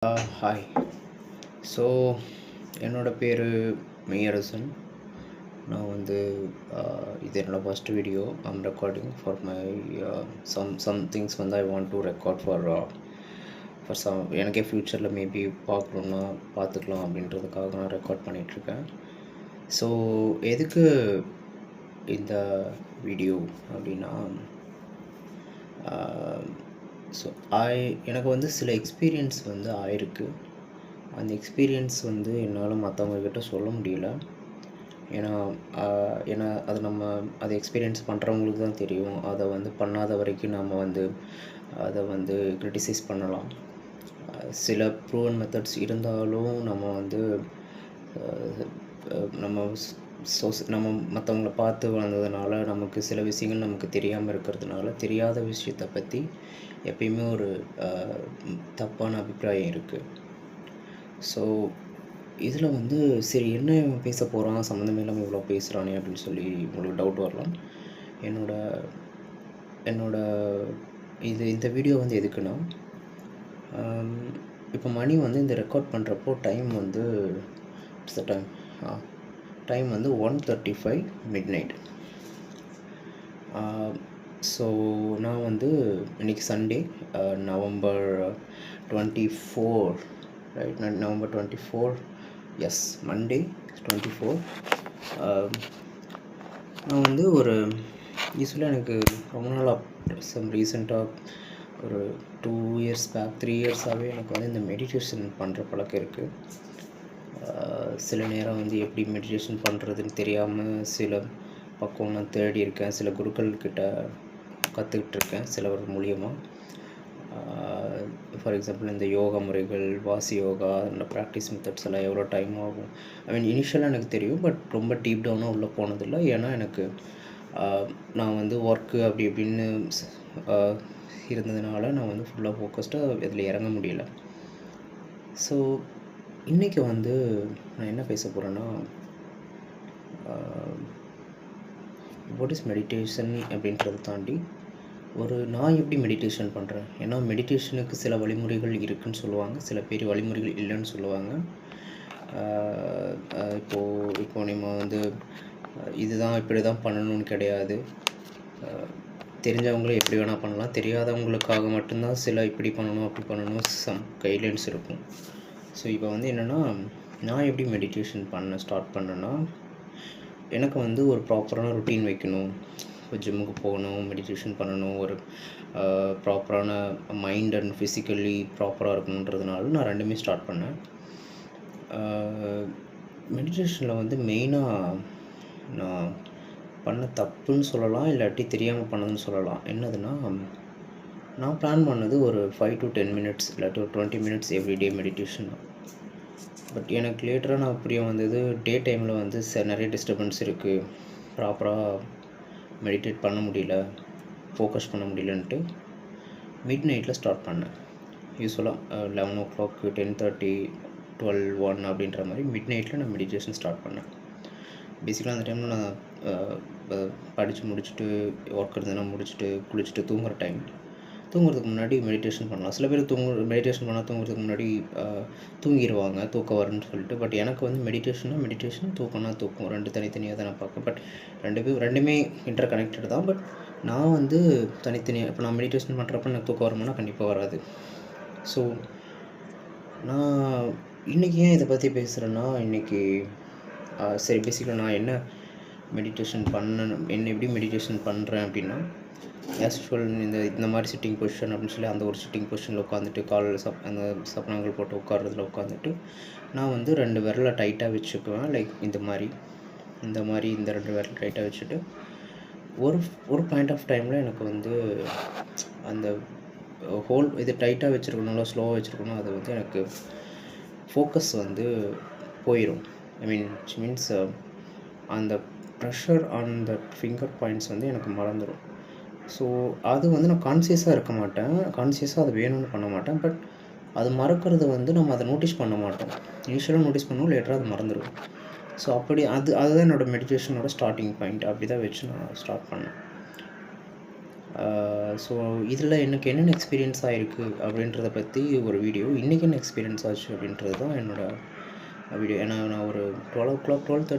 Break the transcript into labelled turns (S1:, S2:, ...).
S1: Hi. So என்னோட பேர் மெய்யரசன். நான் வந்து இது என்னோடய first video. I'm recording for my some things வந்து I want to record for some எனக்கே ஃப்யூச்சரில் மேபி பார்க்கணுன்னா பார்த்துக்கலாம் அப்படின்றதுக்காக நான் ரெக்கார்ட் பண்ணிகிட்ருக்கேன். ஸோ எதுக்கு இந்த வீடியோ அப்படின்னா, ஸோ எனக்கு வந்து சில எக்ஸ்பீரியன்ஸ் வந்து ஆயிருக்கு. அந்த எக்ஸ்பீரியன்ஸ் வந்து என்னால் மற்றவங்கக்கிட்ட சொல்ல முடியல. ஏன்னா அதை எக்ஸ்பீரியன்ஸ் பண்ணுறவங்களுக்கு தான் தெரியும். அதை வந்து பண்ணாத வரைக்கும் நம்ம வந்து அதை வந்து கிரிட்டிசைஸ் பண்ணலாம். சில ப்ரூவன் மெத்தட்ஸ் இருந்தாலும் நம்ம வந்து நம்ம மற்றவங்கள பார்த்து வளர்ந்ததுனால நமக்கு சில விஷயங்கள் நமக்கு தெரியாமல் இருக்கிறதுனால தெரியாத விஷயத்தை பற்றி எப்பயுமே ஒரு தப்பான அபிப்பிராயம் இருக்குது. ஸோ இதில் வந்து சரி என்ன பேச போகிறான், சம்மந்தமே இல்லாமல் இவ்வளோ பேசுகிறானே அப்படின்னு சொல்லி உங்களுக்கு டவுட் வரலாம். இந்த வீடியோ வந்து எதுக்குன்னா, இப்போ மணி வந்து இந்த ரெக்கார்ட் பண்ணுறப்போ டைம் வந்து டைம் வந்து 1:35 midnight. ஸோ நான் வந்து இன்றைக்கி Sunday, November 24, right? November 24, yes, Monday 24. நான் வந்து ஒரு யூஸ்வலாக எனக்கு ரொம்ப நாளாக ரீசெண்டாக ஒரு 2 years பேக் 3 yearsஆகவே எனக்கு வந்து இந்த மெடிடேஷன் பண்ணுற பழக்கம் இருக்குது. சில நேரம் வந்து எப்படி மெடிடேஷன் பண்ணுறதுன்னு தெரியாமல் சில பக்கம் நான் தேடி இருக்கேன். சில குருக்கள்கிட்ட கற்றுக்கிட்டுருக்கேன் சிலவர் மூலியமாக. ஃபார் எக்ஸாம்பிள் இந்த யோகா முறைகள், வாசி யோகா, இந்த ப்ராக்டிஸ் மெத்தட்ஸ் எல்லாம் எவ்வளோ டைம் ஆகும். இனிஷியலாக எனக்கு தெரியும், பட் ரொம்ப டீப் டவுனாக உள்ளே போனதில்லை. ஏன்னா எனக்கு நான் வந்து ஒர்க்கு அப்படி இப்படின்னு இருந்ததுனால நான் வந்து ஃபுல்லாக ஃபோக்கஸ்டாக இதில் இறங்க முடியல. ஸோ இன்றைக்கி வந்து நான் என்ன பேச போகிறேன்னா, வாட் இஸ் மெடிடேஷன் அப்படின்றத தாண்டி நான் எப்படி மெடிடேஷன் பண்ணுறேன். ஏன்னா மெடிடேஷனுக்கு சில வழிமுறைகள் இருக்குதுன்னு சொல்லுவாங்க, சில பேர் வழிமுறைகள் இல்லைன்னு சொல்லுவாங்க. இப்போது நம்ம வந்து இதுதான் இப்படி தான் பண்ணணும்னு கிடையாது. தெரிஞ்சவங்களே எப்படி வேணால் பண்ணலாம். தெரியாதவங்களுக்காக மட்டும்தான் சில இப்படி பண்ணணும் அப்படி பண்ணணும் சம் கைட்லைன்ஸ் இருக்கும். ஸோ இப்போ வந்து என்னென்னா, நான் எப்படி மெடிடேஷன் ஸ்டார்ட் பண்ணேன்னா, எனக்கு வந்து ஒரு ப்ராப்பரான ருட்டீன் வைக்கணும். ஒரு ஜிம்முக்கு போகணும், மெடிடேஷன் பண்ணணும், ஒரு ப்ராப்பரான மைண்ட் அண்ட் ஃபிசிக்கலி ப்ராப்பராக இருக்கணுன்றதுனால நான் ரெண்டுமே ஸ்டார்ட் பண்ணேன். மெடிடேஷனில் வந்து மெயினாக நான் பண்ண தப்புன்னு சொல்லலாம், இல்லாட்டி தெரியாமல் பண்ணதுன்னு சொல்லலாம். என்னதுன்னா, நான் பிளான் பண்ணது ஒரு 5 to 10 minutes இல்லாட்டி ஒரு 20 minutes எவ்ரிடே மெடிடேஷன். பட் எனக்கு லேட்டராக நான் புரிய வந்தது, டே டைமில் வந்து நிறைய டிஸ்டர்பன்ஸ் இருக்குது, ப்ராப்பராக மெடிடேட் பண்ண முடியல, ஃபோக்கஸ் பண்ண முடியலன்ட்டு மிட் நைட்டில் ஸ்டார்ட் பண்ணேன். யூஸ்வலாக 11 o'clock, 10:30, 12, 1 அப்படின்ற மாதிரி மிட் நைட்டில் நான் மெடிடேஷன் ஸ்டார்ட் பண்ணேன். பேசிக்கலாக அந்த டைமில் நான் படித்து முடிச்சுட்டு, ஒர்க் இருந்ததுன்னா முடிச்சுட்டு, குளிச்சுட்டு தூங்குறதுக்கு முன்னாடி மெடிடேஷன் பண்ணலாம். சில பேர் மெடிடேஷன் பண்ணால் தூங்குறதுக்கு முன்னாடி தூங்கிடுவாங்க, தூக்கம் வரும்னு சொல்லிட்டு. பட் எனக்கு வந்து மெடிடேஷன், தூக்கம்னா தூக்கம், ரெண்டு தனித்தனியாக தான் நான் பார்ப்பேன். பட் ரெண்டுமே இன்டர் கனெக்டட் தான். பட் நான் வந்து தனித்தனியாக, இப்போ நான் மெடிடேஷன் பண்ணுறப்ப எனக்கு தூக்கம் வருமானா கண்டிப்பாக வராது. ஸோ நான் இன்றைக்கி ஏன் இதை பற்றி பேசுகிறேன்னா, இன்றைக்கி சரி பேசிக்கலாக நான் என்ன எப்படி மெடிடேஷன் பண்ணுறேன் அப்படின்னா, ஆஸ் யூஷுவல் இந்த மாதிரி சிட்டிங் பொசிஷன் அப்படின்னு சொல்லி அந்த ஒரு சிட்டிங் பொசிஷனில் உட்காந்துட்டு காலில் அந்த சப்பனங்கள் போட்டு உட்கார்றதுல உட்காந்துட்டு நான் வந்து 2 விரலை டைட்டாக வச்சுக்குவேன். லைக் இந்த மாதிரி இந்த 2 விரல் டைட்டாக வச்சுட்டு ஒரு பாயிண்ட் ஆஃப் டைமில் எனக்கு வந்து அந்த இது டைட்டாக வச்சுருக்கணும்ல, ஸ்லோவாக வச்சுருக்கணும், அது வந்து எனக்கு ஃபோக்கஸ் வந்து போயிடும். மீன்ஸ் அந்த pressure on the finger points வந்து எனக்கு மறந்துடும். ஸோ அது வந்து நான் கான்சியஸாக இருக்க மாட்டேன், கான்சியஸாக அது வேணும்னு பண்ண மாட்டேன். பட் அது மறக்கிறது வந்து நம்ம அதை நோட்டீஸ் பண்ண மாட்டோம். இனிஷியலாக நோட்டீஸ் பண்ணுவோம், லேட்டராக அது மறந்துடும். ஸோ அதுதான் என்னோடய மெடிடேஷனோட ஸ்டார்டிங் பாயிண்ட். அப்படி தான் வச்சு நான் ஸ்டார்ட் பண்ணேன். ஸோ இதில் எனக்கு என்னென்ன எக்ஸ்பீரியன்ஸ் ஆகிருக்கு அப்படின்றத பற்றி ஒரு வீடியோ, இன்றைக்கி என்ன எக்ஸ்பீரியன்ஸ் ஆச்சு அப்படின்றது தான் என்னோடய வீடியோ. ஏன்னா நான் ஒரு 12:30